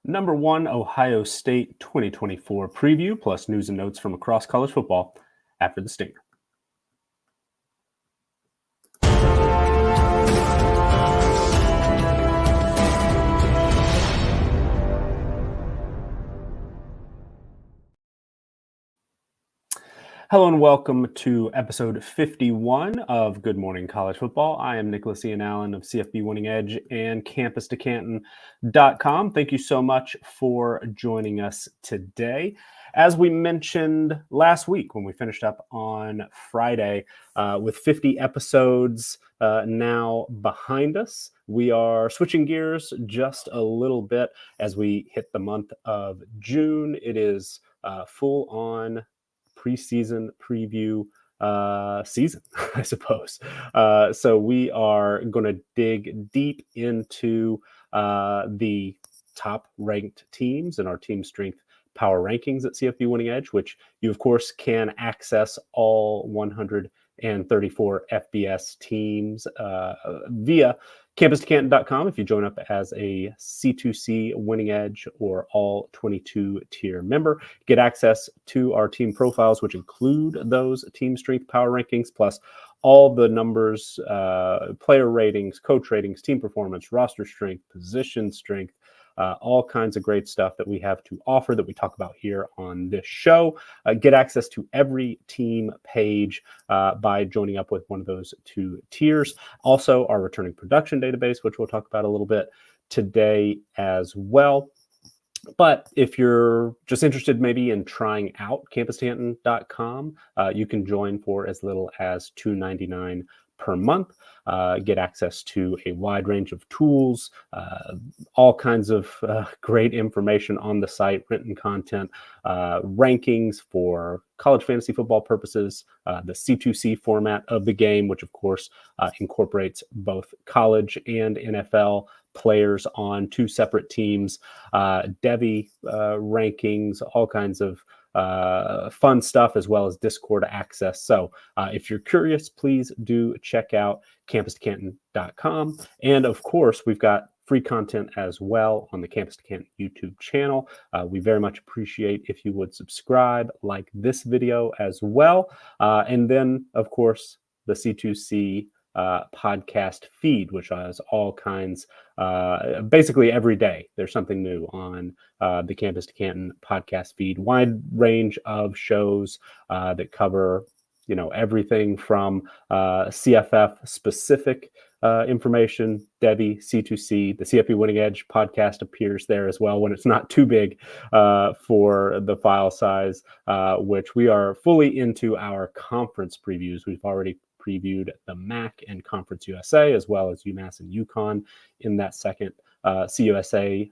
Number one, Ohio State 2024 preview, plus news and notes from across college football after the stinger. Hello and welcome to episode 51 of Good Morning College Football. I am Nicholas Ian Allen of CFB Winning Edge and CampusToCanton.com. Thank you so much for joining us today. As we mentioned last week when we finished up on Friday, with 50 episodes now behind us, we are switching gears just a little bit as we hit the month of June. It is full on preseason preview season, I suppose. So we are going to dig deep into the top ranked teams and our team strength power rankings at CFB Winning Edge, which you, of course, can access all 134 FBS teams via CampusToCanton.com if you join up as a C2C Winning Edge or all 22 tier member. Get access to our team profiles, which include those team strength power rankings, plus all the numbers, player ratings, coach ratings, team performance, roster strength, position strength, all kinds of great stuff that we have to offer that we talk about here on this show. Get access to every team page by joining up with one of those two tiers. Also, our returning production database, which we'll talk about a little bit today as well. But if you're just interested maybe in trying out CampusToCanton.com, you can join for as little as $2.99 per month. Get access to a wide range of tools, all kinds of great information on the site, written content, rankings for college fantasy football purposes, the C2C format of the game, which of course incorporates both college and NFL players on two separate teams, Devi rankings, all kinds of fun stuff, as well as Discord access. So if you're curious, please do check out CampusToCanton.com. And of course, we've got free content as well on the Campus to Canton YouTube channel. We very much appreciate if you would subscribe, like this video as well. And then, of course, the C2C podcast feed, which has all kinds, basically every day there's something new on the Campus to Canton podcast feed. Wide range of shows that cover, everything from CFF specific information, Debbie, C2C, the CFB Winning Edge podcast appears there as well when it's not too big for the file size, which we are fully into our conference previews. We've already previewed the MAC and Conference USA, as well as UMass and UConn in that second CUSA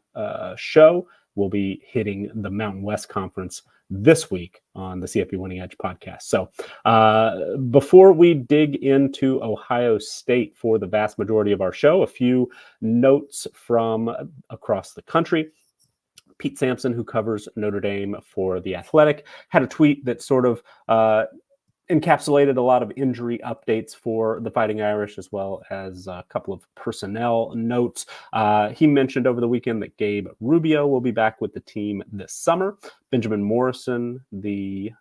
show. We'll be hitting the Mountain West Conference this week on the CFB Winning Edge podcast. So before we dig into Ohio State for the vast majority of our show, a few notes from across the country. Pete Sampson, who covers Notre Dame for The Athletic, had a tweet that sort of encapsulated a lot of injury updates for the Fighting Irish, as well as a couple of personnel notes. He mentioned over the weekend that Gabe Rubio will be back with the team this summer. Benjamin Morrison, the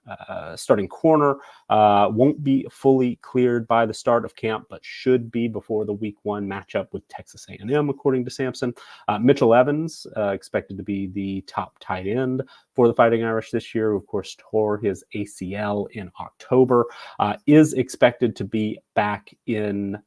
starting corner, won't be fully cleared by the start of camp, but should be before the week one matchup with Texas A&M, according to Sampson. Mitchell Evans, expected to be the top tight end for the Fighting Irish this year, who of course tore his ACL in October, is expected to be back in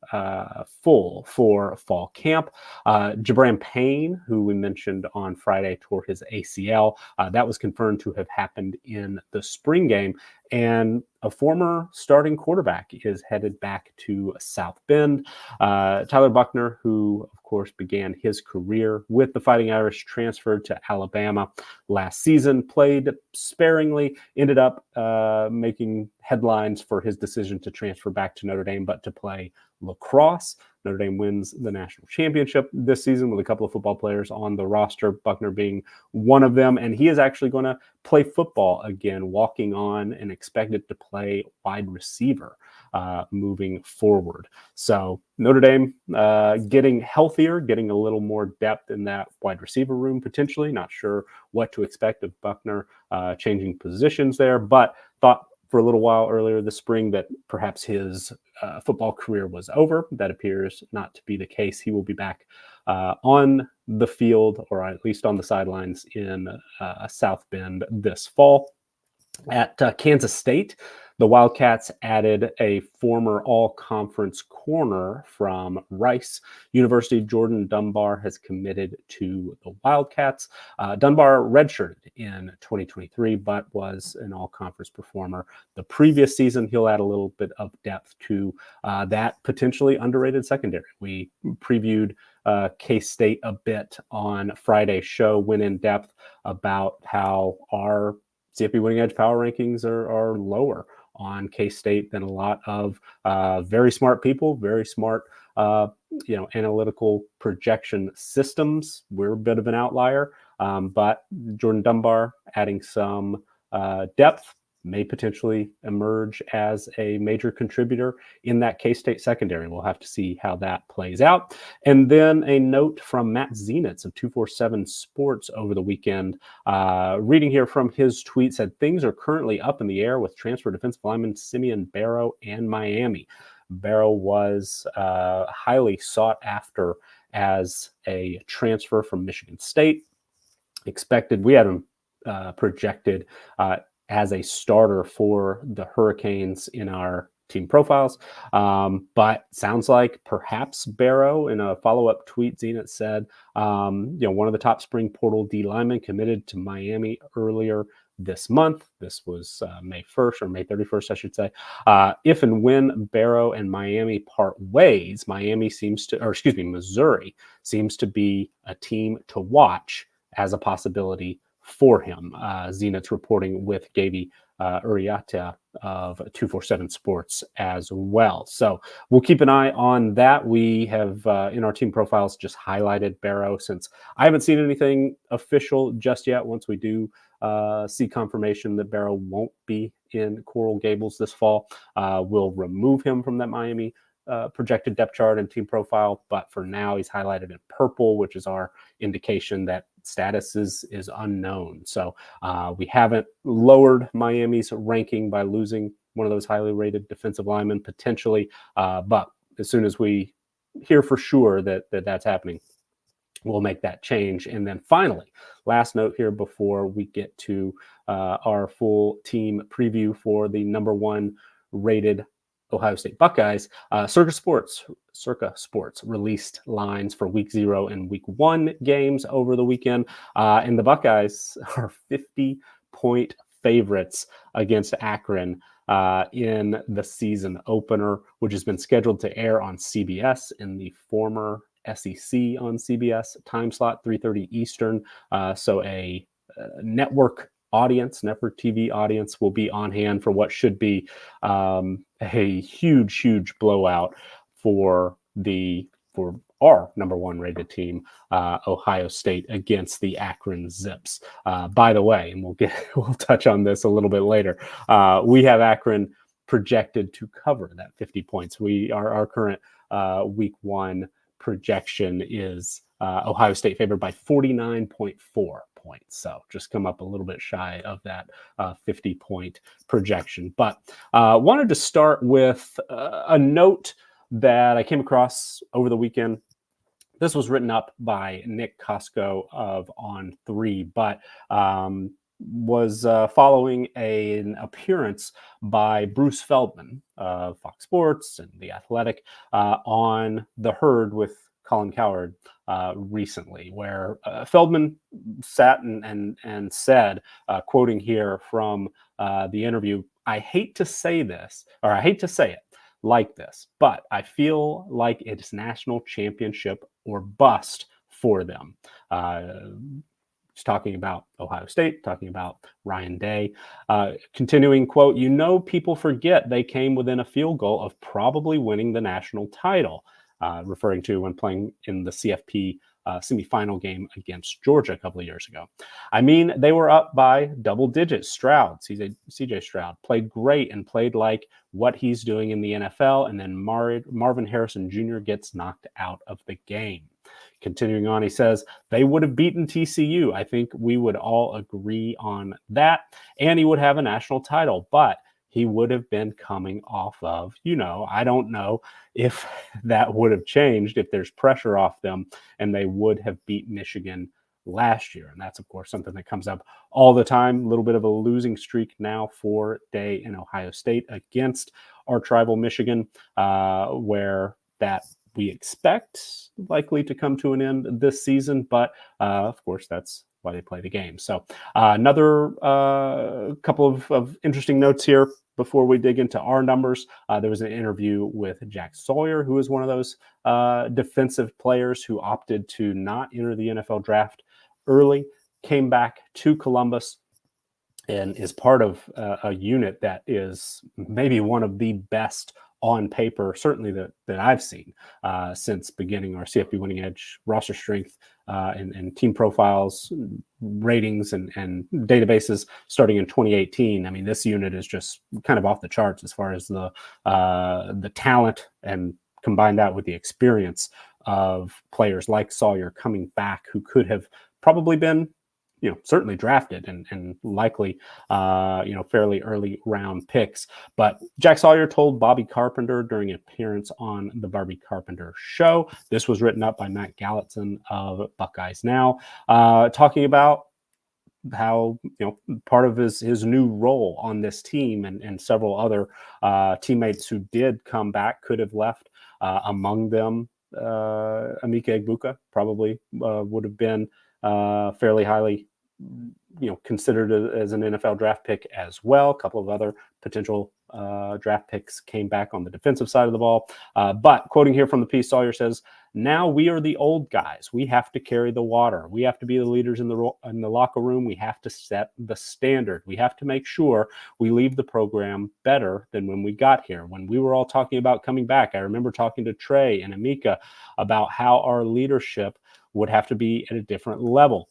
full for fall camp. Jabram Payne, who we mentioned on Friday, tore his ACL. That was confirmed to have happened in the spring game. And a former starting quarterback is headed back to South Bend. Tyler Buckner, who, of course, began his career with the Fighting Irish, transferred to Alabama last season, played sparingly, ended up making headlines for his decision to transfer back to Notre Dame, but to play lacrosse. Notre Dame wins the national championship this season with a couple of football players on the roster, Buckner being one of them. And he is actually going to play football again, walking on and expected to play wide receiver moving forward. So Notre Dame getting healthier, getting a little more depth in that wide receiver room potentially. Not sure what to expect of Buckner changing positions there, but thought for a little while earlier this spring that perhaps his football career was over. That appears not to be the case. He will be back on the field, or at least on the sidelines in South Bend this fall. At Kansas State, the Wildcats added a former all-conference corner from Rice University. Jordan Dunbar has committed to the Wildcats. Dunbar redshirted in 2023, but was an all-conference performer the previous season. He'll add a little bit of depth to that potentially underrated secondary. We previewed K-State a bit on Friday's show, went in depth about how our CFP Winning Edge power rankings are lower on K-State than a lot of very smart people, very smart, analytical projection systems. We're a bit of an outlier, but Jordan Dunbar adding some depth may potentially emerge as a major contributor in that K-State secondary. We'll have to see how that plays out. And then a note from Matt Zenitz of 247 Sports over the weekend. Reading here from his tweet, said things are currently up in the air with transfer defensive lineman Simeon Barrow and Miami. Barrow was highly sought after as a transfer from Michigan State. We had him projected as a starter for the Hurricanes in our team profiles. But sounds like perhaps Barrow, in a follow-up tweet, Zenit said, one of the top spring portal D linemen committed to Miami earlier this month. This was May 1st or May 31st, I should say. If and when Barrow and Miami part ways, Missouri seems to be a team to watch as a possibility for him. Zenit's reporting with Gaby Uriata of 247 Sports as well. So we'll keep an eye on that. We have in our team profiles just highlighted Barrow, since I haven't seen anything official just yet. Once we do see confirmation that Barrow won't be in Coral Gables this fall, we'll remove him from that Miami projected depth chart and team profile. But for now, he's highlighted in purple, which is our indication that status is unknown. So we haven't lowered Miami's ranking by losing one of those highly rated defensive linemen potentially. But as soon as we hear for sure that that's happening, we'll make that change. And then finally, last note here before we get to our full team preview for the number 1 rated Ohio State Buckeyes. Circa Sports released lines for week 0 and week 1 games over the weekend. And the Buckeyes are 50-point favorites against Akron in the season opener, which has been scheduled to air on CBS in the former SEC on CBS time slot, 3:30 Eastern. So a network TV audience will be on hand for what should be a huge blowout for our number 1 rated team, Ohio State, against the Akron Zips. By the way, and we'll touch on this a little bit later, we have Akron projected to cover that 50 points. Our current week 1 projection is Ohio State favored by 49.4 points. So just come up a little bit shy of that 50-point projection. But wanted to start with a note that I came across over the weekend. This was written up by Nick Costco of On3, but was following an appearance by Bruce Feldman of Fox Sports and The Athletic on The Herd with Colin Cowherd recently, where Feldman sat and said, quoting here from the interview, I hate to say it like this, but I feel like it's national championship or bust for them. He's talking about Ohio State, talking about Ryan Day. Continuing quote, people forget they came within a field goal of probably winning the national title, referring to when playing in the CFP semifinal game against Georgia a couple of years ago. I mean, they were up by double digits. CJ Stroud, played great and played like what he's doing in the NFL. And then Marvin Harrison Jr. gets knocked out of the game. Continuing on, he says, they would have beaten TCU. I think we would all agree on that. And he would have a national title. But he would have been coming off of, I don't know if that would have changed if there's pressure off them and they would have beat Michigan last year. And that's, of course, something that comes up all the time. A little bit of a losing streak now for Day in Ohio State against our rival Michigan, where that we expect likely to come to an end this season. But, of course, that's why they play the game. So another couple of interesting notes here before we dig into our numbers. There was an interview with Jack Sawyer, who is one of those defensive players who opted to not enter the NFL draft early, came back to Columbus, and is part of a unit that is maybe one of the best on paper, certainly that I've seen since beginning our CFP Winning Edge roster strength and team profiles, ratings, and databases starting in 2018. I mean, this unit is just kind of off the charts as far as the talent, and combine that with the experience of players like Sawyer coming back, who could have probably been, certainly drafted and likely, fairly early round picks. But Jack Sawyer told Bobby Carpenter during an appearance on the Bobby Carpenter Show. This was written up by Matt Gallatin of Buckeyes Now, talking about how, part of his new role on this team, and several other teammates who did come back could have left, among them Emeka Egbuka probably would have been fairly highly considered as an NFL draft pick as well. A couple of other potential draft picks came back on the defensive side of the ball. But quoting here from the piece, Sawyer says, now we are the old guys. We have to carry the water. We have to be the leaders in the locker room. We have to set the standard. We have to make sure we leave the program better than when we got here. When we were all talking about coming back, I remember talking to Trey and Emeka about how our leadership would have to be at a different level.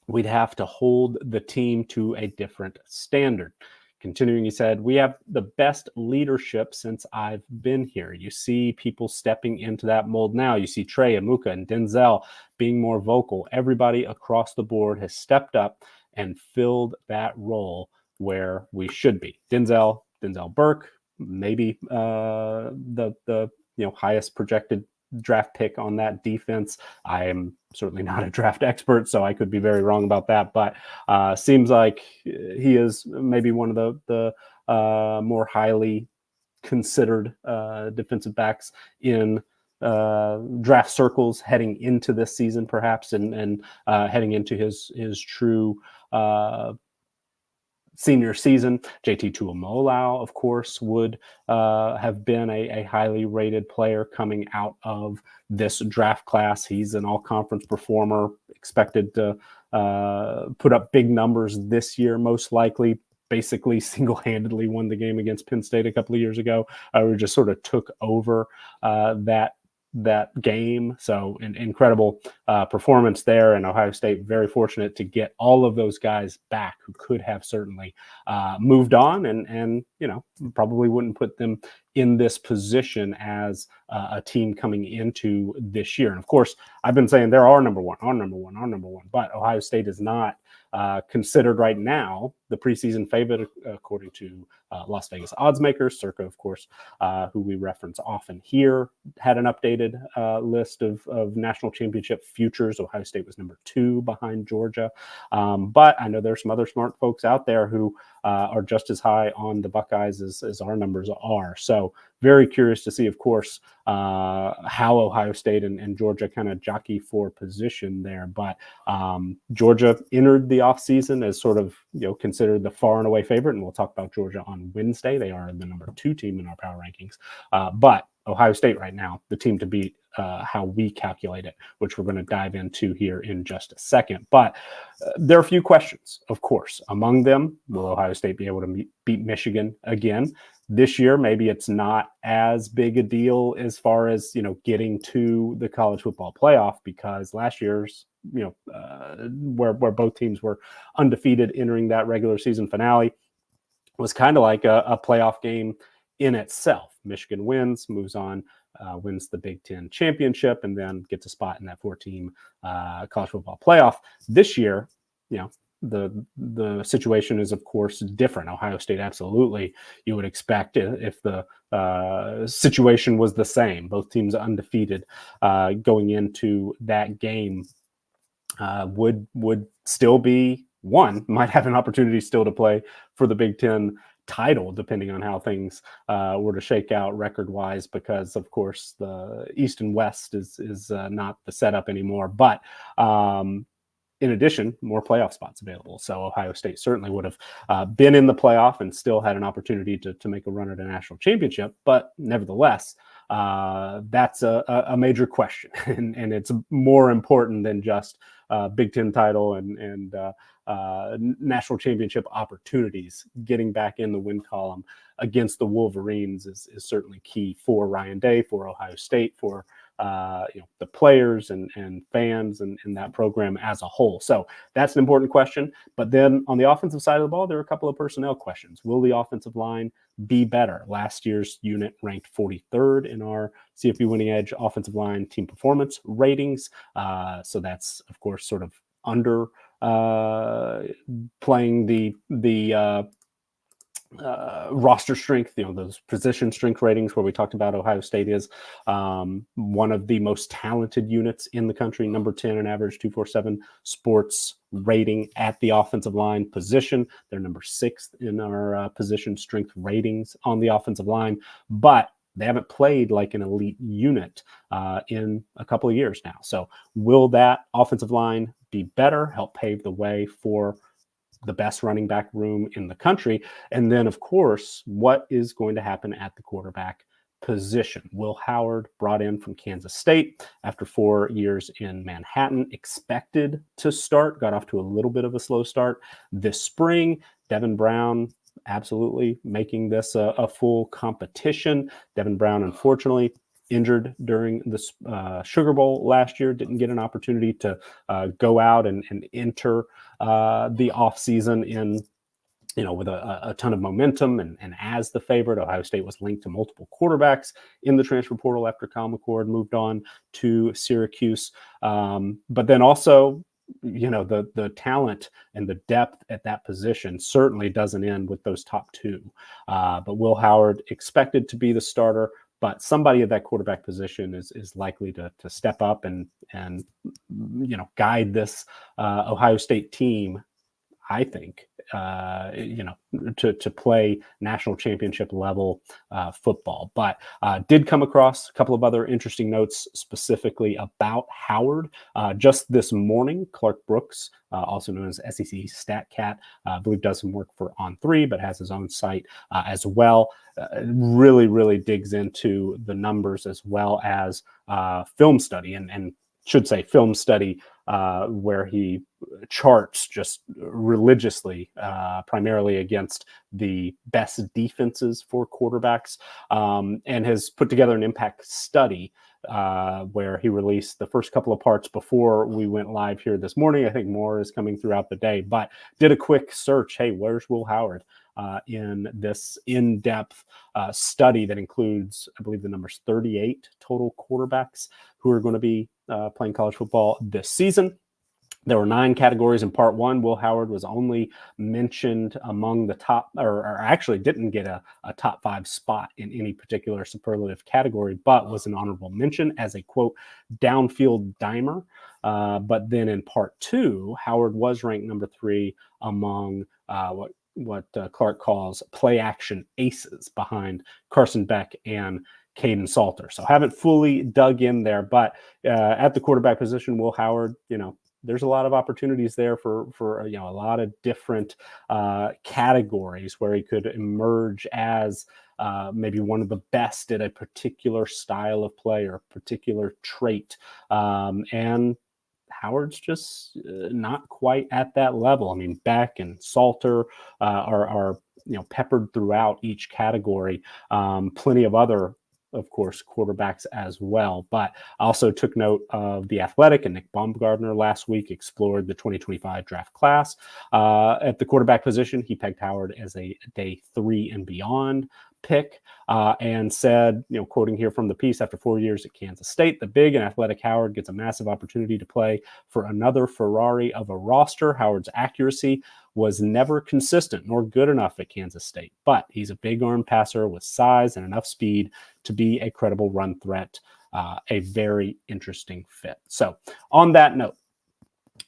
We'd have to hold the team to a different standard. Continuing, he said, we have the best leadership since I've been here. You see people stepping into that mold now. You see Trey, Emeka, and Denzel being more vocal. Everybody across the board has stepped up and filled that role where we should be. Denzel Burke, maybe the highest projected draft pick on that defense. I am certainly not a draft expert, so I could be very wrong about that, but seems like he is maybe one of the more highly considered defensive backs in draft circles heading into this season, perhaps, and heading into his true senior season. JT Tuimoloau, of course, would have been a highly rated player coming out of this draft class. He's an all-conference performer, expected to put up big numbers this year, most likely. Basically single-handedly won the game against Penn State a couple of years ago. We just sort of took over that game. So an incredible performance there, and Ohio State very fortunate to get all of those guys back who could have certainly moved on and probably wouldn't put them in this position as a team coming into this year. And of course, I've been saying they're our number one, but Ohio State is not considered right now the preseason favorite, according to Las Vegas oddsmakers. Circa, of course, who we reference often here, had an updated list of national championship futures. Ohio State was number 2 behind Georgia. But I know there's some other smart folks out there who are just as high on the Buckeyes as our numbers are. So very curious to see, of course, how Ohio State and Georgia kind of jockey for position there. But Georgia entered the offseason as sort of, considered the far and away favorite. And we'll talk about Georgia on Wednesday. They are the number 2 team in our power rankings. But Ohio State right now, the team to beat, how we calculate it, which we're going to dive into here in just a second. But there are a few questions, of course. Among them, will Ohio State be able to beat Michigan again? This year, maybe it's not as big a deal as far as, getting to the college football playoff, because last year's, where both teams were undefeated entering that regular season finale, was kind of like a playoff game in itself. Michigan wins, moves on, wins the Big Ten championship, and then gets a spot in that 4-team college football playoff. This year, the situation is, of course, different. Ohio State, absolutely, you would expect, if the situation was the same, both teams undefeated going into that game, would still be one, might have an opportunity still to play for the Big Ten title, depending on how things were to shake out record-wise, because, of course, the East and West is not the setup anymore. But in addition, more playoff spots available. So Ohio State certainly would have been in the playoff and still had an opportunity to make a run at a national championship. But nevertheless, that's a major question, and it's more important than just Big Ten title and national championship opportunities. Getting back in the win column against the Wolverines is certainly key for Ryan Day, for Ohio State, for the players and fans and that program as a whole. So that's an important question. But then on the offensive side of the ball, there are a couple of personnel questions. Will the offensive line be better? Last year's unit ranked 43rd in our CFP Winning Edge offensive line team performance ratings. So that's, of course, sort of under playing the roster strength, those position strength ratings where we talked about Ohio State is one of the most talented units in the country, number 10 in average 247 sports rating at the offensive line position. They're number 6th in our position strength ratings on the offensive line, but they haven't played like an elite unit in a couple of years now. So will that offensive line be better, help pave the way for the best running back room in the country? And then, of course, what is going to happen at the quarterback position? Will Howard, brought in from Kansas State after 4 years in Manhattan, expected to start, got off to a little bit of a slow start this spring. Devin Brown, absolutely making this a full competition. Devin Brown, unfortunately, injured during the Sugar Bowl last year, didn't get an opportunity to go out and enter the offseason in, with a ton of momentum and as the favorite. Ohio State was linked to multiple quarterbacks in the transfer portal after Kyle McCord moved on to Syracuse. But then also, the talent and the depth at that position certainly doesn't end with those top 2. But Will Howard expected to be the starter, but somebody at that quarterback position is likely to step up and guide this Ohio State team, I think, to play national championship level football. But did come across a couple of other interesting notes specifically about Howard. Just this morning, Clark Brooks, also known as SEC StatCat, I believe does some work for On3, but has his own site as well. Really digs into the numbers as well as film study and should say film study, where he charts just religiously, primarily against the best defenses for quarterbacks, and has put together an impact study where he released the first couple of parts before we went live here this morning. I think more is coming throughout the day, but did a quick search. Hey, where's Will Howard in this in-depth study that includes, I believe, the numbers 38 total quarterbacks who are going to be playing college football this season. There were 9 categories in part 1. Will Howard was only mentioned among the top, or actually didn't get a top 5 spot in any particular superlative category, but was an honorable mention as a, quote, downfield dimer. But then in part 2, Howard was ranked number 3 among what what Clark calls play action aces behind Carson Beck and Caden Salter. So haven't fully dug in there, but at the quarterback position, Will Howard, there's a lot of opportunities there for a lot of different categories where he could emerge as maybe one of the best at a particular style of play or a particular trait. And Howard's just not quite at that level. I mean, Beck and Salter are peppered throughout each category. Plenty of other, of course, quarterbacks as well. But I also took note of The Athletic and Nick Baumgartner last week explored the 2025 draft class. At the quarterback position, he pegged Howard as a day 3 and beyond pick and said, quoting here from the piece, after 4 years at Kansas State, the big and athletic Howard gets a massive opportunity to play for another Ferrari of a roster. Howard's accuracy was never consistent nor good enough at Kansas State, but he's a big arm passer with size and enough speed to be a credible run threat, a very interesting fit. So on that note,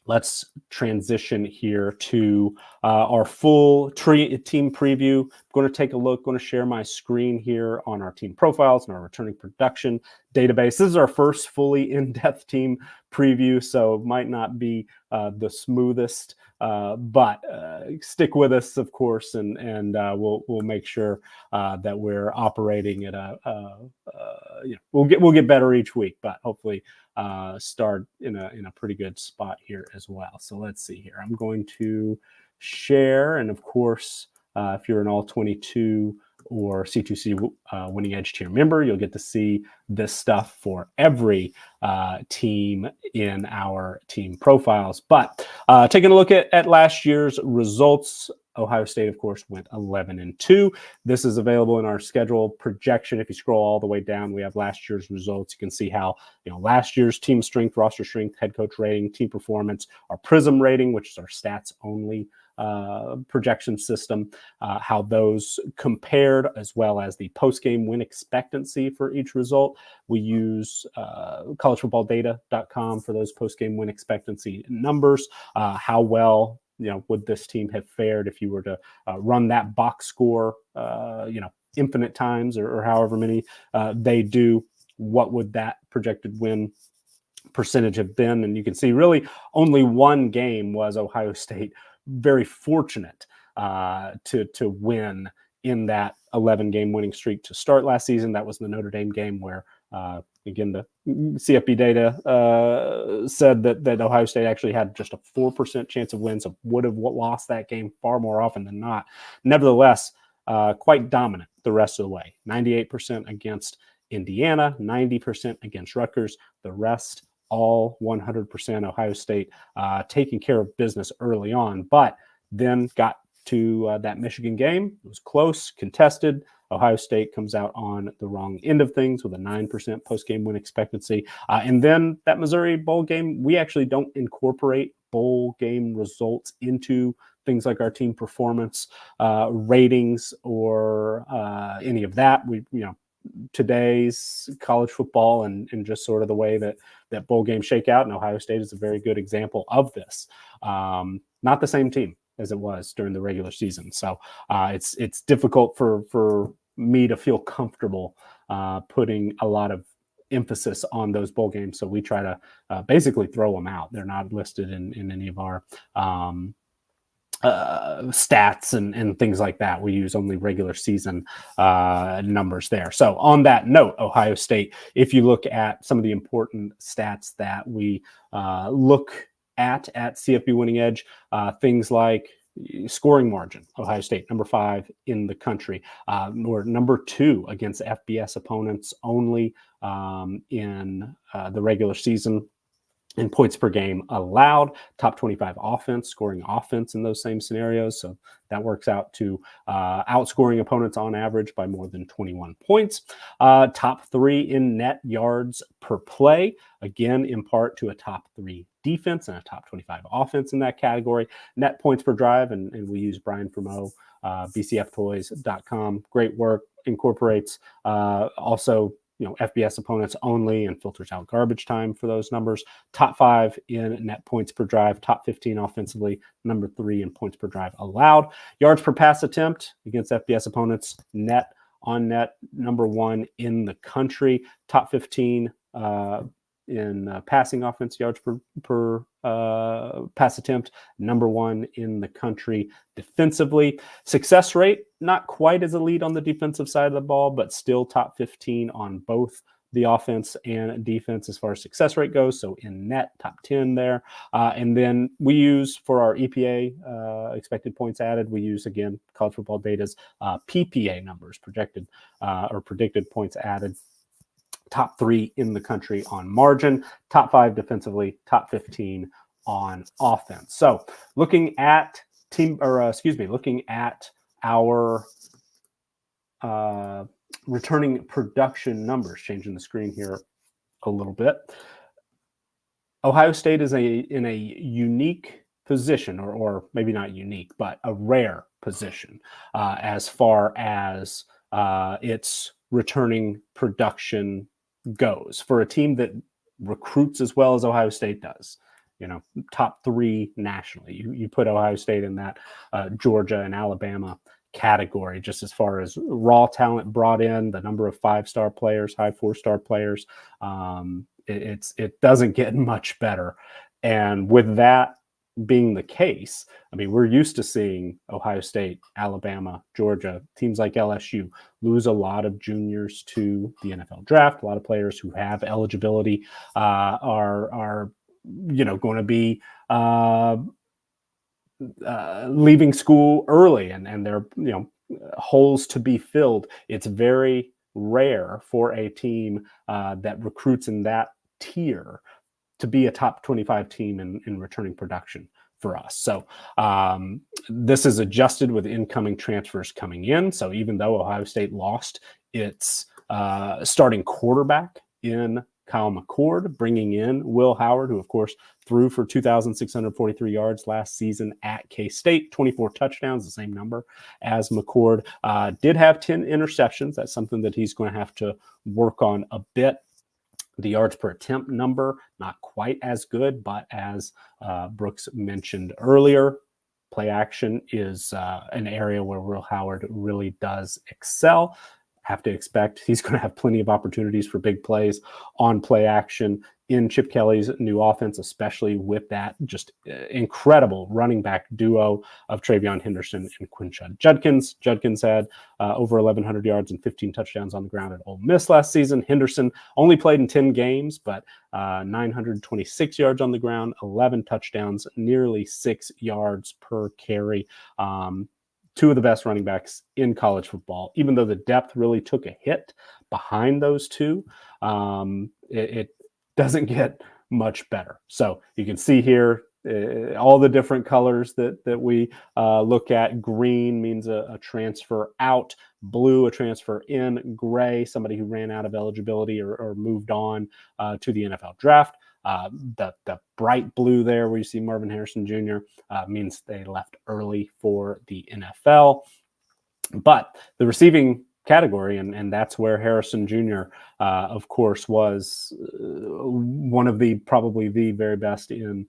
let's transition here to our full team preview. I'm going to take a look, going to share my screen here on our team profiles and our returning production database. This is our first fully in-depth team preview, so it might not be the smoothest, but stick with us, of course, and we'll make sure that we're operating at we'll get better each week, but hopefully start in a pretty good spot here as well. So let's see here. I'm going to share, and of course, if you're an all 22 or C2C Winning Edge tier member, you'll get to see this stuff for every team in our team profiles. But taking a look at last year's results, Ohio State, of course, went 11-2. This is available in our schedule projection. If you scroll all the way down, we have last year's results. You can see how last year's team strength, roster strength, head coach rating, team performance, our Prism rating, which is our stats only projection system, how those compared, as well as the post-game win expectancy for each result. We use collegefootballdata.com for those post-game win expectancy numbers. How well would this team have fared if you were to run that box score, infinite times or however many they do? What would that projected win percentage have been? And you can see really only one game was Ohio State very fortunate to win in that 11-game winning streak to start last season. That was the Notre Dame game where, again, the CFB data said that Ohio State actually had just a 4% chance of win, so would have lost that game far more often than not. Nevertheless, quite dominant the rest of the way. 98% against Indiana, 90% against Rutgers. The rest, all 100% Ohio State, taking care of business early on, but then got to that Michigan game. It was close, contested. Ohio State comes out on the wrong end of things with a 9% post-game win expectancy. And then that Missouri bowl game, we actually don't incorporate bowl game results into things like our team performance ratings or any of that. Today's college football and just sort of the way that bowl games shake out, and Ohio State is a very good example of this. Not the same team as it was during the regular season. So it's difficult for me to feel comfortable putting a lot of emphasis on those bowl games. So we try to basically throw them out. They're not listed in any of our stats and things like that. We use only regular season numbers there. So on that note, Ohio State, if you look at some of the important stats that we look at CFB Winning Edge, things like scoring margin, Ohio State number 5 in the country, or number 2 against FBS opponents only in the regular season. In points per game allowed, top 25 offense, scoring offense in those same scenarios. So that works out to outscoring opponents on average by more than 21 points. Top 3 in net yards per play, again, in part to a top 3 defense and a top 25 offense in that category. Net points per drive, and we use Brian Fremeau, bcftoys.com. Great work, incorporates also FBS opponents only and filters out garbage time for those numbers. Top 5 in net points per drive, top 15 offensively, number 3 in points per drive allowed. Yards per pass attempt against FBS opponents, net on net, number 1 in the country, top 15 in passing offense yards per pass attempt, number 1 in the country defensively. Success rate, not quite as elite on the defensive side of the ball, but still top 15 on both the offense and defense as far as success rate goes. So in net, top 10 there. And then we use for our EPA, expected points added, we use, again, college football data's PPA numbers, projected or predicted points added. Top 3 in the country on margin, top 5 defensively, top 15 on offense. So looking at looking at our returning production numbers, changing the screen here a little bit. Ohio State is in a unique position, or maybe not unique, but a rare position as far as its returning production goes for a team that recruits as well as Ohio State does. Top 3 nationally. You put Ohio State in that Georgia and Alabama category, just as far as raw talent brought in, the number of 5-star players, high 4-star players. It doesn't get much better. And with that being the case, I mean, we're used to seeing Ohio State, Alabama, Georgia, teams like LSU lose a lot of juniors to the NFL draft. A lot of players who have eligibility are going to be leaving school early, and they're holes to be filled. It's very rare for a team that recruits in that tier to be a top 25 team in returning production for us. So this is adjusted with incoming transfers coming in. So even though Ohio State lost its starting quarterback in Kyle McCord, bringing in Will Howard, who of course threw for 2,643 yards last season at K-State, 24 touchdowns, the same number as McCord, did have 10 interceptions. That's something that he's going to have to work on a bit. The yards per attempt number, not quite as good, but as Brooks mentioned earlier, play action is an area where Will Howard really does excel. Have to expect he's going to have plenty of opportunities for big plays on play action in Chip Kelly's new offense, especially with that just incredible running back duo of Travion Henderson and Quinshon Judkins. Judkins had over 1,100 yards and 15 touchdowns on the ground at Ole Miss last season. Henderson only played in 10 games, but 926 yards on the ground, 11 touchdowns, nearly 6 yards per carry. Two of the best running backs in college football, even though the depth really took a hit behind those two. It doesn't get much better. So you can see here all the different colors that we look at. Green means a transfer out, blue a transfer in, gray somebody who ran out of eligibility or moved on to the NFL draft. The bright blue there where you see Marvin Harrison Jr. Means they left early for the NFL. But the receiving category, and that's where Harrison Jr., of course, was one of probably the very best in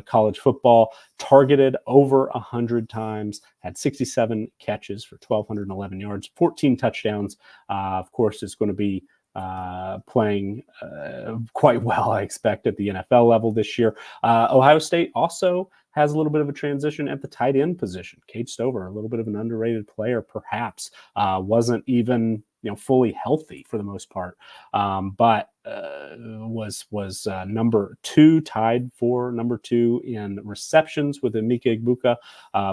college football, targeted over 100 times, had 67 catches for 1,211 yards, 14 touchdowns. Of course, is going to be playing quite well, I expect, at the NFL level this year. Ohio State also has a little bit of a transition at the tight end position. Cade Stover, a little bit of an underrated player, perhaps, wasn't even fully healthy for the most part, but was number 2, tied for number 2 in receptions with Emeka Egbuka.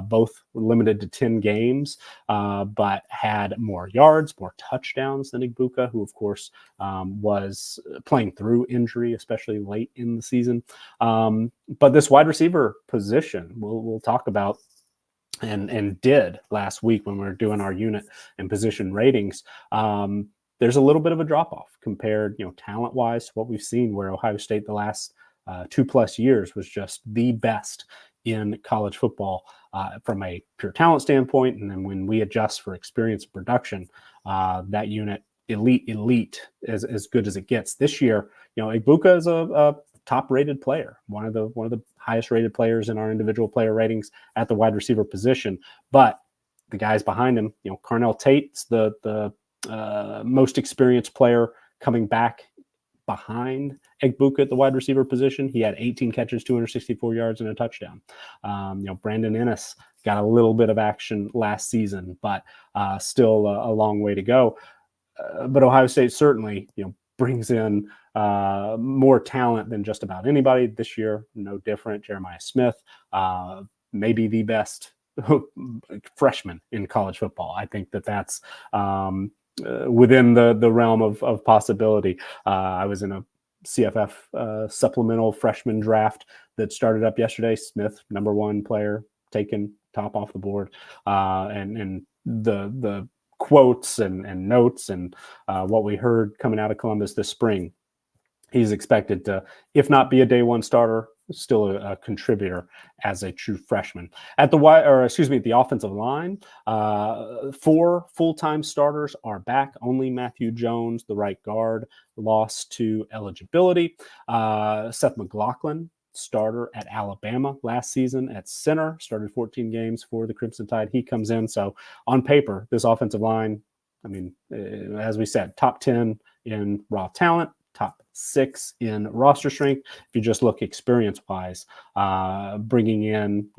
Both were limited to 10 games, but had more yards, more touchdowns than Egbuka, who of course was playing through injury, especially late in the season. But this wide receiver position, we'll talk about, and did last week when we were doing our unit and position ratings. There's a little bit of a drop-off compared, talent-wise to what we've seen, where Ohio State the last 2+ years was just the best in college football from a pure talent standpoint. And then when we adjust for experience and production, that unit elite as good as it gets. This year, Igbuka is a top-rated player, one of the highest-rated players in our individual player ratings at the wide receiver position. But the guys behind him, Carnell Tate's the most experienced player coming back behind Igbuka at the wide receiver position. He had 18 catches, 264 yards, and a touchdown. Brandon Ennis got a little bit of action last season, but still a long way to go. But Ohio State certainly, brings in more talent than just about anybody this year. No different. Jeremiah Smith, maybe the best freshman in college football. I think that's within the realm of possibility. I was in a CFF supplemental freshman draft that started up yesterday. Smith, number one player, taken top off the board, and the quotes and notes and what we heard coming out of Columbus this spring. He's expected to, if not be a day one starter, still a contributor as a true freshman. At the offensive line, 4 full-time starters are back. Only Matthew Jones, the right guard, lost to eligibility. Seth McLaughlin, starter at Alabama last season at center, started 14 games for the Crimson Tide. He comes in. So on paper, this offensive line, as we said, top 10 in raw talent, top 6 in roster strength. If you just look experience-wise, bringing in,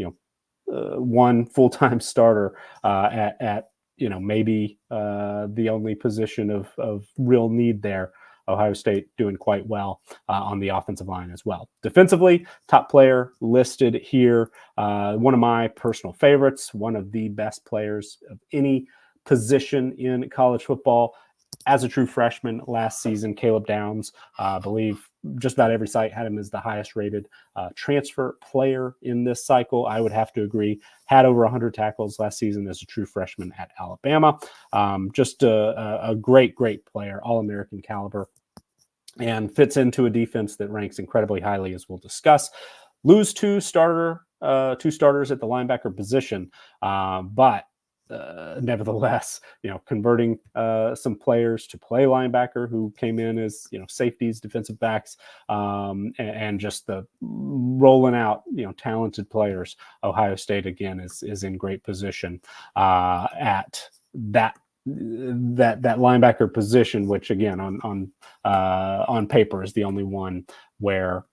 one full-time starter at maybe the only position of real need there. Ohio State doing quite well on the offensive line as well. Defensively, top player listed here. One of my personal favorites, one of the best players of any position in college football. As a true freshman last season, Caleb Downs, I believe just about every site had him as the highest rated transfer player in this cycle. I would have to agree. Had over 100 tackles last season as a true freshman at Alabama. Just a great player, All-American caliber, and fits into a defense that ranks incredibly highly, as we'll discuss. Lose two starters at the linebacker position, but nevertheless, converting some players to play linebacker who came in as, safeties, defensive backs, and just the rolling out, talented players. Ohio State, again, is in great position at that linebacker position, which again on paper is the only one where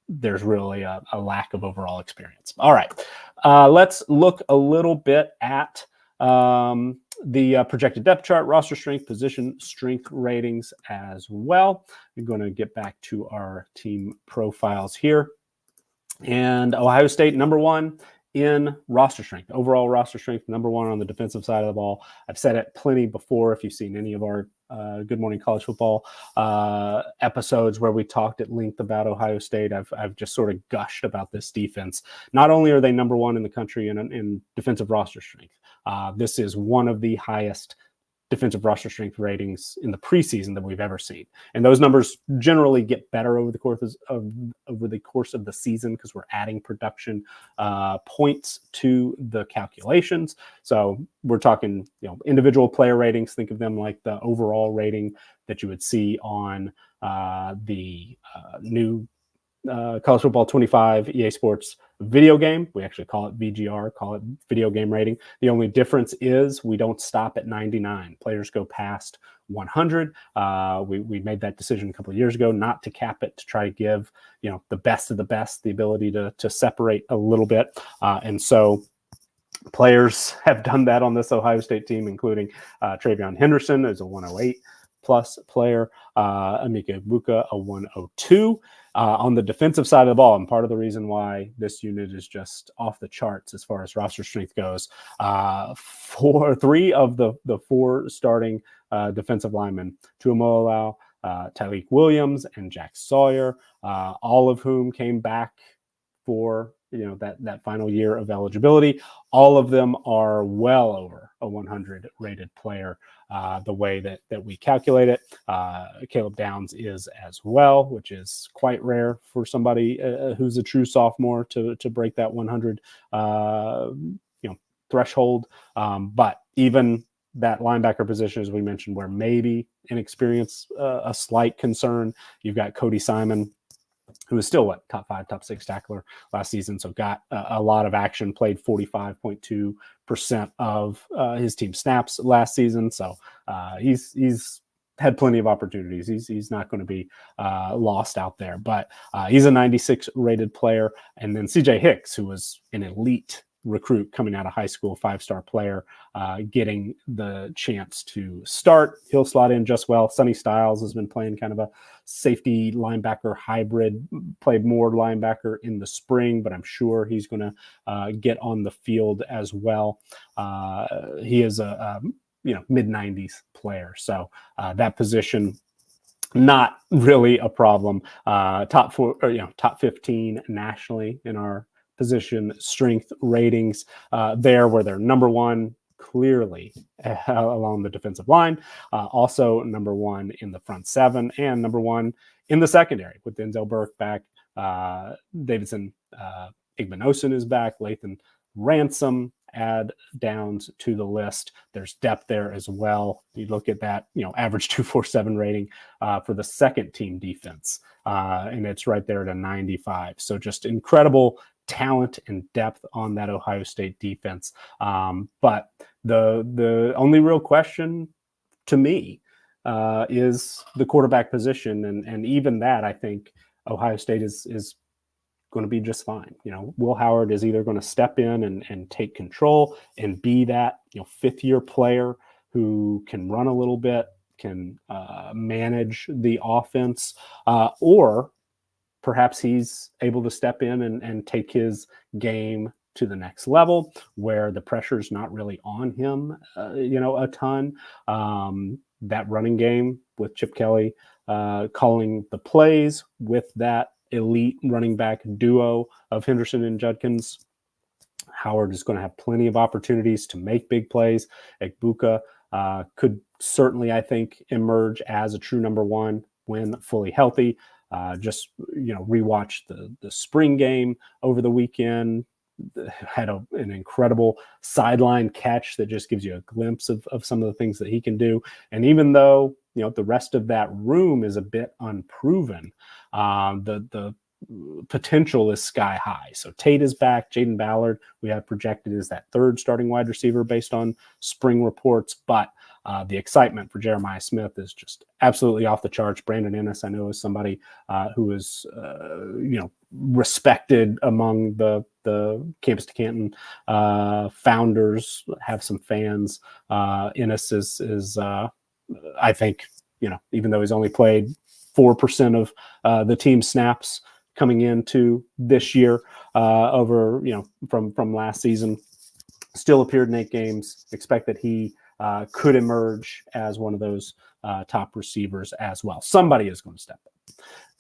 there's really a lack of overall experience. All right, let's look a little bit at the projected depth chart, roster strength, position strength ratings as well. We're going to get back to our team profiles here. And Ohio State, number 1 in roster strength, overall roster strength, number 1 on the defensive side of the ball. I've said it plenty before. If you've seen any of our Good Morning College Football episodes where we talked at length about Ohio State, I've just sort of gushed about this defense. Not only are they number 1 in the country in defensive roster strength, this is one of the highest defensive roster strength ratings in the preseason that we've ever seen. And those numbers generally get better over the course of the season because we're adding production points to the calculations. So we're talking, individual player ratings. Think of them like the overall rating that you would see on the new College Football 25 EA Sports video game. We actually call it VGR, call it video game rating. The only difference is we don't stop at 99. Players go past 100. We made that decision a couple of years ago not to cap it, to try to give the best of the best the ability to separate a little bit. And so players have done that on this Ohio State team, including Travion Henderson as a 108 plus player, Emeka Egbuka a 102. On the defensive side of the ball, and part of the reason why this unit is just off the charts as far as roster strength goes, 3 of the 4 starting defensive linemen, Tuamoloau, Tyleik Williams, and Jack Sawyer, all of whom came back for that final year of eligibility. All of them are well over a 100 rated player the way that we calculate it. Caleb Downs is as well, which is quite rare for somebody who's a true sophomore to break that 100 threshold. But even that linebacker position, as we mentioned, where maybe inexperience, a slight concern. You've got Cody Simon, who is still top 5, top 6 tackler last season. So got a lot of action, played 45.2% of his team snaps last season. So he's had plenty of opportunities. He's not going to be lost out there, but he's a 96 rated player. And then CJ Hicks, who was an elite recruit coming out of high school, 5-star player, getting the chance to start. He'll slot in just well. Sonny Styles has been playing kind of a safety linebacker hybrid, played more linebacker in the spring, but I'm sure he's going to get on the field as well. He is a mid-90s player, so that position not really a problem. Top 15 nationally in our position strength ratings there, where they're number 1 clearly along the defensive line, also number 1 in the front 7, and number 1 in the secondary with Denzel Burke back, Davidson Igbinosun is back, Lathan Ransom. Add downs to the list. There's depth there as well. You look at that, average 247 rating for the second team defense, and it's right there at a 95. So just incredible talent and depth on that Ohio State defense. But the only real question to me is the quarterback position, and even that, I think Ohio State is going to be just fine. Will Howard is either going to step in and take control and be that 5th-year player who can run a little bit, can manage the offense, or perhaps he's able to step in and take his game to the next level where the pressure's not really on him, a ton. That running game with Chip Kelly calling the plays with that elite running back duo of Henderson and Judkins, Howard is going to have plenty of opportunities to make big plays. Egbuka could certainly, I think, emerge as a true number 1 when fully healthy. Just rewatch the spring game over the weekend. Had an incredible sideline catch that just gives you a glimpse of some of the things that he can do. And even though the rest of that room is a bit unproven, the potential is sky high. So Tate is back. Jaden Ballard, we have projected as that 3rd starting wide receiver based on spring reports. But the excitement for Jeremiah Smith is just absolutely off the charts. Brandon Ennis, I know, is somebody who is, respected among the Campus to Canton founders, have some fans. Ennis is I think, even though he's only played 4% of the team snaps coming into this year over, from last season, still appeared in 8 games. Expect that he could emerge as one of those top receivers as well. Somebody is going to step up.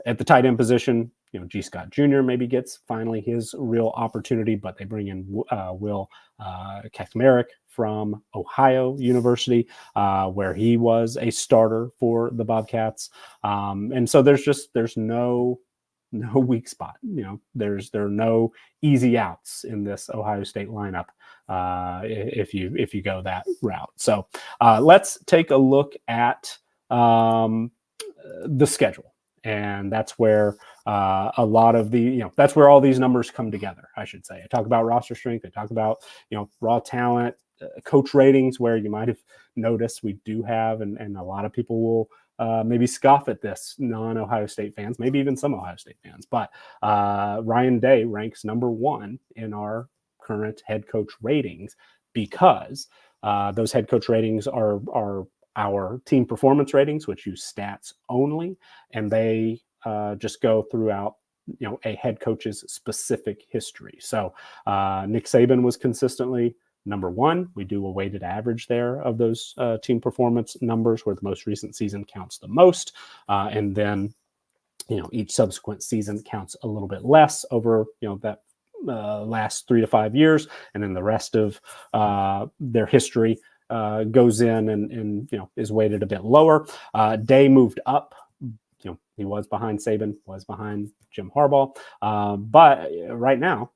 At the tight end position, G. Scott Jr. maybe gets finally his real opportunity, but they bring in Will Kaczmarek from Ohio University, where he was a starter for the Bobcats. And so there's no weak spot. There are no easy outs in this Ohio State lineup if you go that route. So let's take a look at the schedule. And that's where a lot of that's where all these numbers come together, I should say. I talk about roster strength. I talk about, raw talent, coach ratings, where you might have noticed we do have, and a lot of people will maybe scoff at this, non-Ohio State fans, maybe even some Ohio State fans. But Ryan Day ranks number 1 in our current head coach ratings because those head coach ratings are our team performance ratings, which use stats only, and they just go throughout a head coach's specific history. So Nick Saban was consistently number 1. We do a weighted average there of those team performance numbers, where the most recent season counts the most, and then each subsequent season counts a little bit less over that last 3 to 5 years, and then the rest of their history goes in and is weighted a bit lower. Day moved up. He was behind Saban, was behind Jim Harbaugh, but right now,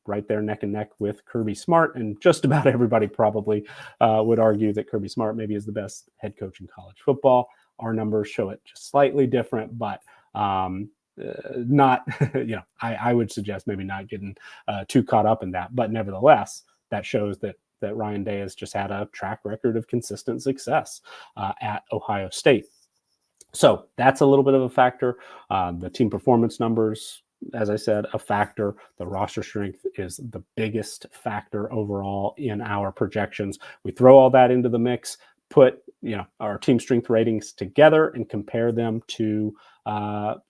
right there neck and neck with Kirby Smart, and just about everybody probably would argue that Kirby Smart maybe is the best head coach in college football. Our numbers show it just slightly different, but not, I would suggest maybe not getting too caught up in that. But nevertheless, that shows that Ryan Day has just had a track record of consistent success at Ohio State. So that's a little bit of a factor. The team performance numbers, as I said, a factor. The roster strength is the biggest factor overall in our projections. We throw all that into the mix, put our team strength ratings together and compare them to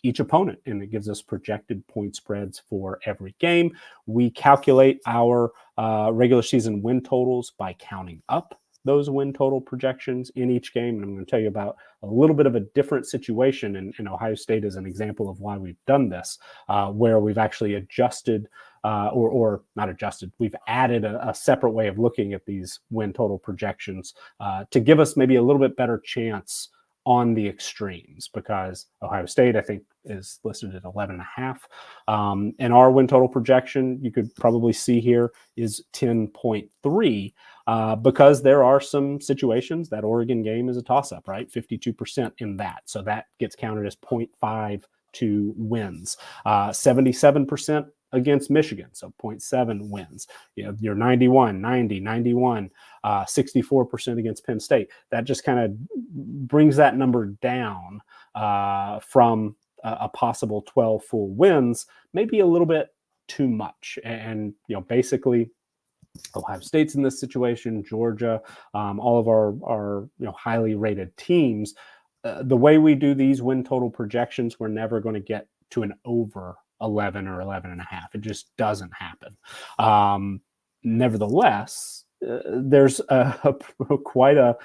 each opponent, and it gives us projected point spreads for every game. We calculate our regular season win totals by counting up those win total projections in each game. And I'm going to tell you about a little bit of a different situation in Ohio State as an example of why we've done this, where we've actually adjusted or not adjusted, we've added a separate way of looking at these win total projections to give us maybe a little bit better chance on the extremes, because Ohio State, I think, is listed at 11.5. And our win total projection, you could probably see here, is 10.3 because there are some situations that Oregon game is a toss-up, right? 52% in that. So that gets counted as 0.52 wins. 77% against Michigan, so 0.7 wins. You're 91, 90, 91, 64% against Penn State. That just kind of brings that number down from a possible 12 full wins, maybe a little bit too much. And basically, Ohio State's in this situation, Georgia, all of our highly rated teams. The way we do these win total projections, we're never going to get to an over 11 or 11.5. It just doesn't happen. Nevertheless, there's quite a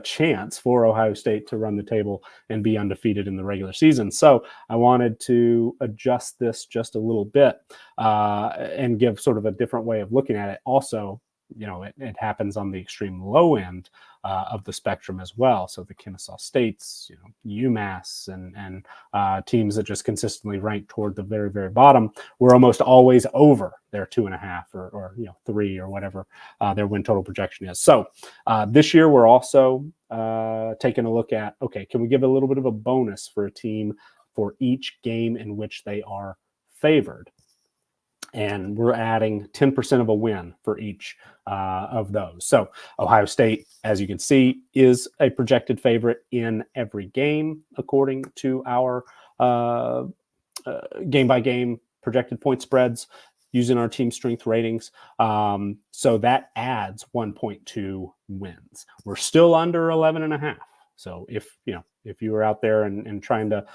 chance for Ohio State to run the table and be undefeated in the regular season. So I wanted to adjust this just a little bit and give sort of a different way of looking at it. Also, it happens on the extreme low end of the spectrum as well. So the Kennesaw States, UMass, and teams that just consistently rank toward the very, very bottom, we're almost always over their 2.5 or 3 or whatever their win total projection is. So this year we're also taking a look at, okay, can we give a little bit of a bonus for a team for each game in which they are favored? And we're adding 10% of a win for each of those. So Ohio State, as you can see, is a projected favorite in every game, according to our game-by-game projected point spreads using our team strength ratings. So that adds 1.2 wins. We're still under 11.5. So if you were out there and trying to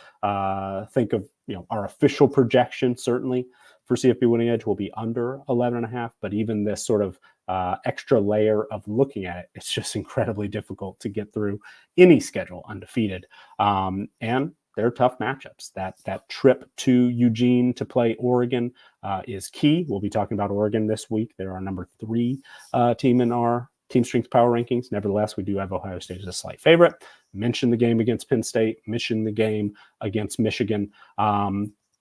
think of our official projection, certainly for CFP winning edge will be under 11.5. But even this sort of extra layer of looking at it, it's just incredibly difficult to get through any schedule undefeated. And they're tough matchups. That trip to Eugene to play Oregon is key. We'll be talking about Oregon this week. They're our number 3 team in our team strength power rankings. Nevertheless, we do have Ohio State as a slight favorite. Mention the game against Penn State. Mention the game against Michigan.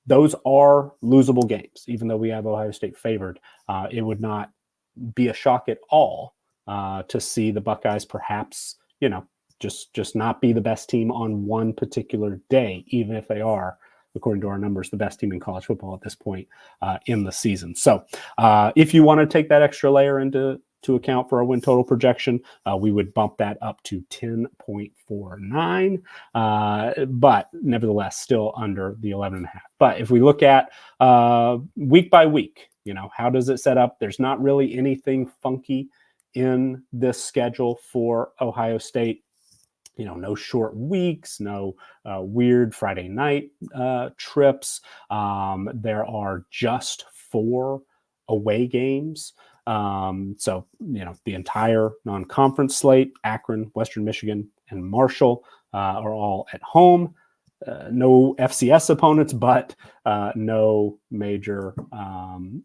Those are losable games. Even though we have Ohio State favored, it would not be a shock at all to see the Buckeyes perhaps, just not be the best team on one particular day, even if they are, according to our numbers, the best team in college football at this point in the season. So if you want to take that extra layer into account for our win total projection, we would bump that up to 10.49, but nevertheless still under the 11.5. But if we look at week by week, how does it set up? There's not really anything funky in this schedule for Ohio State. No short weeks, no weird Friday night trips. There are just 4 away games. So, the entire non-conference slate, Akron, Western Michigan, and Marshall are all at home. No FCS opponents, but no major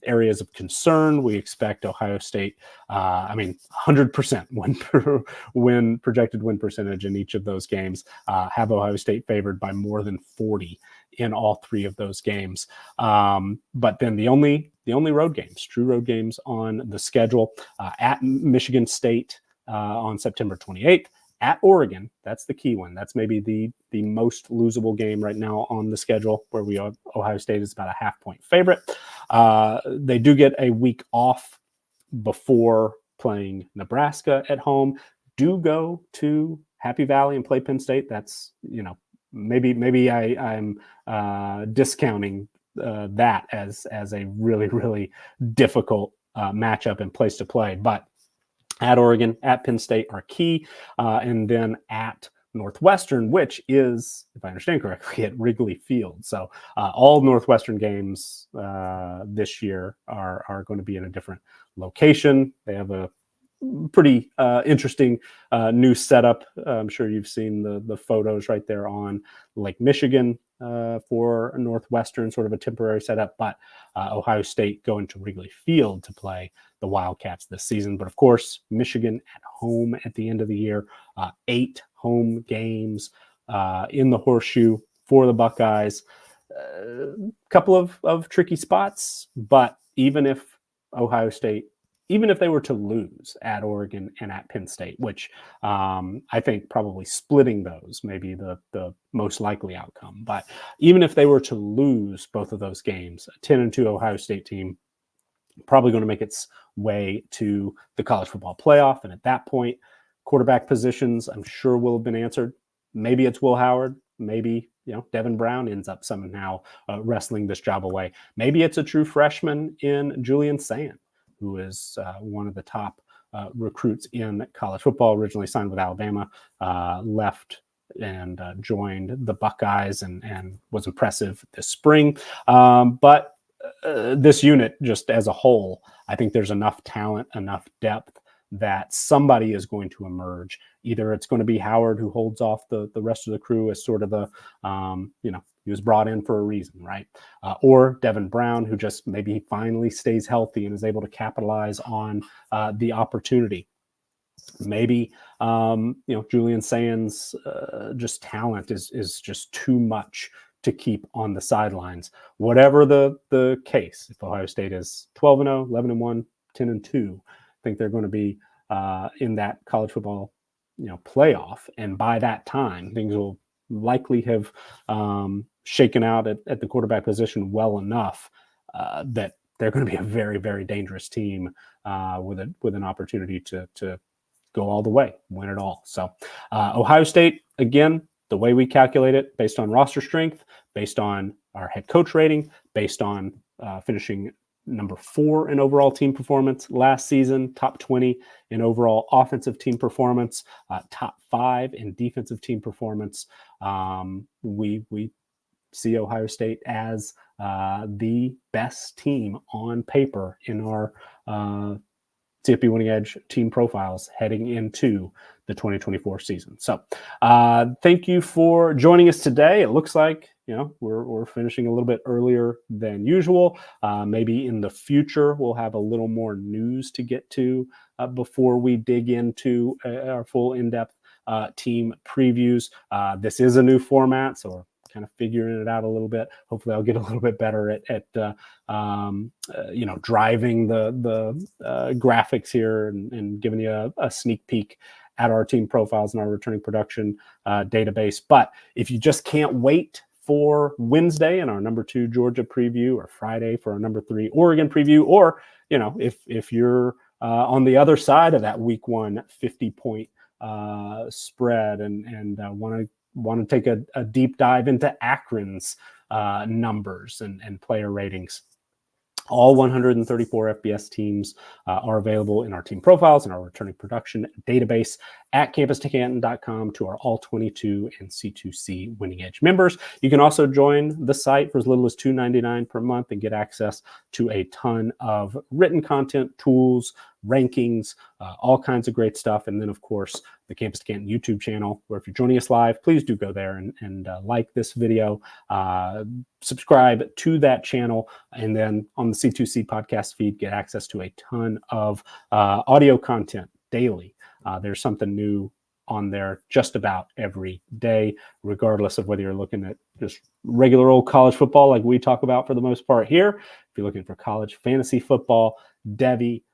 areas of concern. We expect Ohio State, 100% projected win percentage in each of those games. Have Ohio State favored by more than 40 in all three of those games. But then the only road games, true road games on the schedule, at Michigan State on September 28th, at Oregon. That's the key one. That's maybe the most losable game right now on the schedule, where Ohio State is about a 0.5-point favorite. They do get a week off before playing Nebraska at home. Do go to Happy Valley and play Penn State. That's, maybe I'm discounting that as a really, really difficult matchup and place to play. But at Oregon, at Penn State are key, and then at Northwestern, which is, if I understand correctly, at Wrigley Field. So all Northwestern games this year are going to be in a different location. They have a pretty interesting new setup. I'm sure you've seen the photos right there on Lake Michigan for Northwestern, sort of a temporary setup, but Ohio State going to Wrigley Field to play the Wildcats this season. But of course, Michigan at home at the end of the year, 8 home games in the Horseshoe for the Buckeyes. Couple of tricky spots, but even if they were to lose at Oregon and at Penn State, which I think probably splitting those may be the most likely outcome. But even if they were to lose both of those games, a 10-2 Ohio State team probably going to make its way to the college football playoff. And at that point, quarterback positions, I'm sure, will have been answered. Maybe it's Will Howard. Maybe, Devin Brown ends up somehow wrestling this job away. Maybe it's a true freshman in Julian Sand, who is one of the top recruits in college football, originally signed with Alabama, left and joined the Buckeyes and was impressive this spring. But this unit, just as a whole, I think there's enough talent, enough depth that somebody is going to emerge. Either it's going to be Howard, who holds off the rest of the crew as sort of the, he was brought in for a reason, right? Or Devin Brown, who just maybe finally stays healthy and is able to capitalize on the opportunity. Maybe, Julian Sands' just talent is just too much to keep on the sidelines. Whatever the case, if Ohio State is 12-0, 11-1, 10-2, I think they're going to be in that college football, playoff. And by that time, things will likely have shaken out at the quarterback position well enough that they're going to be a very, very dangerous team with an opportunity to go all the way, win it all. So Ohio State, again, the way we calculate it, based on roster strength, based on our head coach rating, based on finishing number 4 in overall team performance last season, top 20 in overall offensive team performance, top 5 in defensive team performance. We see Ohio State as the best team on paper in our CFP Winning Edge team profiles heading into the 2024 season. So thank you for joining us today. It looks like, we're finishing a little bit earlier than usual. Maybe in the future, we'll have a little more news to get to before we dig into our full in-depth team previews. This is a new format, so we're kind of figuring it out a little bit. Hopefully I'll get a little bit better at driving the graphics here and giving you a sneak peek at our team profiles and our returning production database. But if you just can't wait for Wednesday and our number 2 Georgia preview, or Friday for our number 3 Oregon preview, or, if you're on the other side of that week 1 50-point spread and want to take a deep dive into Akron's numbers and player ratings, all 134 FBS teams are available in our team profiles and our returning production database at campustancanton.com to our all 22 and C2C Winning Edge members. You can also join the site for as little as $2.99 per month and get access to a ton of written content, tools, rankings, all kinds of great stuff. And then, of course, the Campus to Canton YouTube channel, where if you're joining us live, please do go there and like this video, subscribe to that channel, and then on the C2C podcast feed, get access to a ton of audio content daily. There's something new on there just about every day, regardless of whether you're looking at just regular old college football like we talk about for the most part here. If you're looking for college fantasy football, Devy,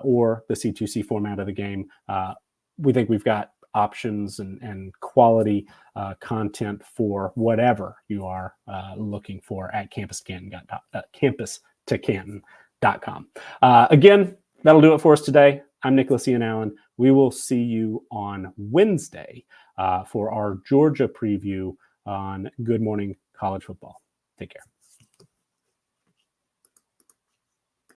or the C2C format of the game, we think we've got options and quality content for whatever you are looking for at campus2canton.com. Again, that'll do it for us today. I'm Nicholas Ian Allen. We will see you on Wednesday for our Georgia preview on Good Morning College Football. Take care.